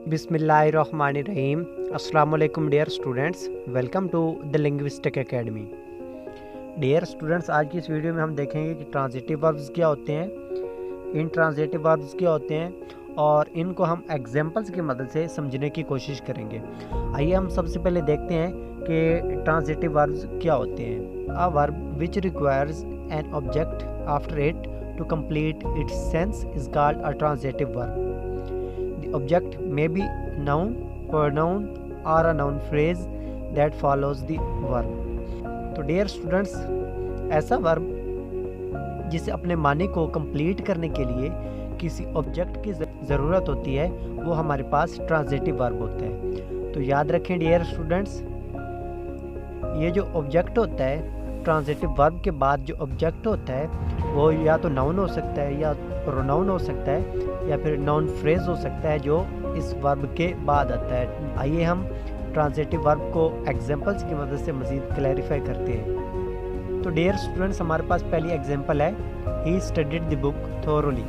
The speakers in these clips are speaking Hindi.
बिस्मिल्लाहिर्रहमानिर्रहीम। अस्सलाम वालेकुम dear students, welcome to the linguistic academy. Dear students, आज की इस वीडियो में हम देखेंगे कि ट्रांजिटिव वर्ब्स क्या होते हैं, इन ट्रांजिटिव वर्ब्स क्या होते हैं और इनको हम एग्जांपल्स की मदद से समझने की कोशिश करेंगे। आइए हम सबसे पहले देखते हैं कि ट्रांजिटिव वर्ब्स क्या होते हैं। A verb which requires an object after it to complete its sense is called a transitive verb. The object may be noun, pronoun or a noun phrase that follows the verb. तो डियर स्टूडेंट्स, ऐसा वर्ब जिसे अपने मानी को कंप्लीट करने के लिए किसी ऑब्जेक्ट की ज़रूरत होती है वो हमारे पास ट्रांजिटिव वर्ब होता है। तो याद रखें डियर स्टूडेंट्स, ये जो ऑब्जेक्ट होता है, ट्रांजिटिव वर्ब के बाद जो ऑब्जेक्ट होता है वो या तो नाउन हो सकता है या प्रोनाउन हो सकता है या फिर नाउन फ्रेज हो सकता है जो इस वर्ब के बाद आता है। आइए हम ट्रांजिटिव वर्ब को एग्जांपल्स की मदद से मज़ीद क्लैरिफाई करते हैं। तो डियर स्टूडेंट्स, हमारे पास पहली एग्जांपल है, he studied the book thoroughly.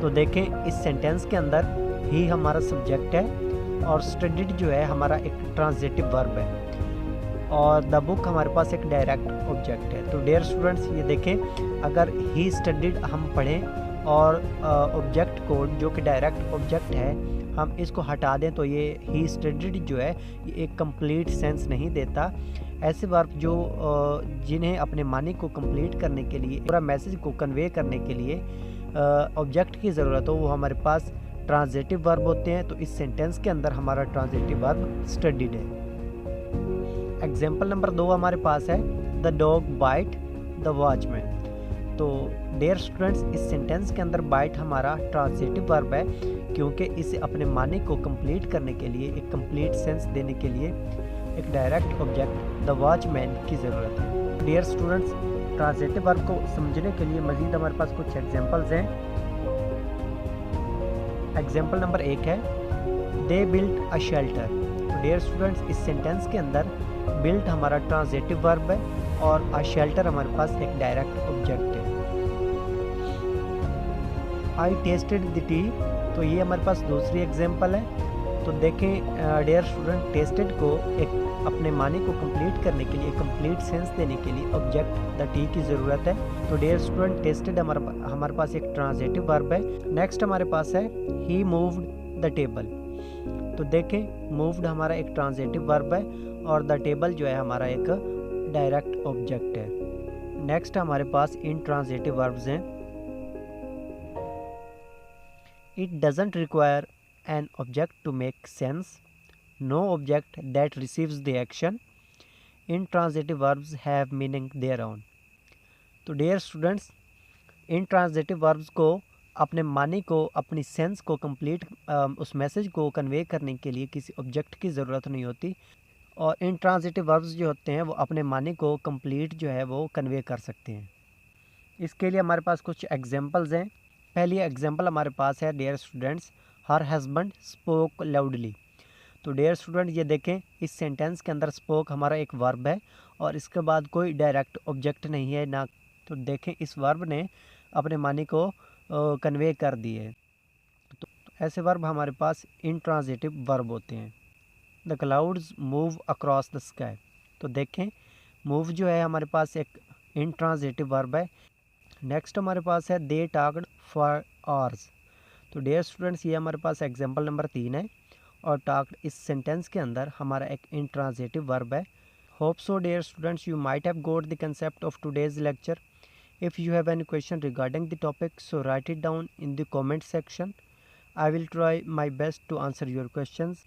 तो देखें, इस सेंटेंस के अंदर ही हमारा सब्जेक्ट है और स्टडीड जो है हमारा एक ट्रांजिटिव वर्ब है और द बुक हमारे पास एक डायरेक्ट ऑब्जेक्ट है। तो डियर स्टूडेंट्स, ये देखें, अगर ही स्टडीड हम पढ़ें और ऑब्जेक्ट को जो कि डायरेक्ट ऑब्जेक्ट है हम इसको हटा दें तो ये ही स्टडीड जो है ये एक कंप्लीट सेंस नहीं देता। ऐसे वर्ब जो जिन्हें अपने मानी को कंप्लीट करने के लिए, पूरा मैसेज को कन्वे करने के लिए ऑब्जेक्ट की ज़रूरत हो, वो हमारे पास ट्रांजिटिव वर्ब होते हैं। तो इस सेंटेंस के अंदर हमारा ट्रांजिटिव वर्ब स्टडीड है। एग्जाम्पल नंबर 2 हमारे पास है, the dog bite the watchman. तो डियर स्टूडेंट्स, इस सेंटेंस के अंदर बाइट हमारा ट्रांजिटिव वर्ब है क्योंकि इसे अपने मानी को कंप्लीट करने के लिए, एक कंप्लीट सेंस देने के लिए एक डायरेक्ट ऑब्जेक्ट द वॉचमैन की ज़रूरत है। डियर स्टूडेंट्स, ट्रांजिटिव वर्ब को समझने के लिए मज़ीद हमारे पास कुछ एग्जांपल्स हैं। एग्जांपल नंबर 1 है, दे बिल्ट अ शेल्टर। तो डियर स्टूडेंट्स, इस सेंटेंस के अंदर बिल्ट हमारा ट्रांजिटिव वर्ब है और अ शेल्टर हमारे पास एक डायरेक्ट ऑब्जेक्ट है। I tasted the T. तो ये हमारे पास दूसरी एग्जांपल है। तो देखें डियर स्टूडेंट, टेस्टेड को एक अपने मानी को कंप्लीट करने के लिए, कंप्लीट सेंस देने के लिए ऑब्जेक्ट द टी की ज़रूरत है। तो डियर स्टूडेंट, टेस्टेड हमारे पास एक ट्रांजिटिव वर्ब है। नेक्स्ट हमारे पास है, ही मूव्ड द टेबल। तो देखें, मूव्ड हमारा एक ट्रांजिटिव वर्ब है और द टेबल जो है हमारा एक डायरेक्ट ऑब्जेक्ट है। नेक्स्ट हमारे पास इन ट्रांजिटिव वर्ब्स हैं, it doesn't require an object to make sense, no object that receives the action, intransitive verbs have meaning their own. तो dear students, intransitive verbs को अपने मानी को, अपनी सेंस को कंप्लीट, उस मैसेज को कन्वे करने के लिए किसी ऑब्जेक्ट की ज़रूरत नहीं होती और इन ट्रांजिटिव वर्ब्स जो होते हैं वो अपने मानी को कंप्लीट जो है वो कन्वे कर सकते हैं। इसके लिए हमारे पास कुछ एग्जांपल्स हैं। पहली एग्जांपल हमारे पास है, dear students, her husband spoke loudly. तो डियर स्टूडेंट, ये देखें, इस सेंटेंस के अंदर स्पोक हमारा एक वर्ब है और इसके बाद कोई डायरेक्ट ऑब्जेक्ट नहीं है ना। तो देखें, इस वर्ब ने अपने मानी को कन्वे कर दी है। तो ऐसे वर्ब हमारे पास इंट्रांजिटिव वर्ब होते हैं। The clouds move across the sky. तो देखें, मूव जो है हमारे पास एक इंट्रांजिटिव वर्ब है। नेक्स्ट हमारे पास है, दे टॉक्ड फॉर आवर्स। तो डियर स्टूडेंट्स, ये हमारे पास एग्जांपल नंबर 3 है और टॉक्ड इस सेंटेंस के अंदर हमारा एक इंट्रांजिटिव वर्ब है। Hope so dear students, you might have got the concept of today's lecture. If you have any question regarding the topic, so write it down in the comment section. I will try my best to answer your questions.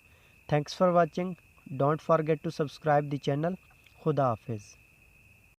Thanks for watching. Don't forget to subscribe the channel. Khuda Hafiz.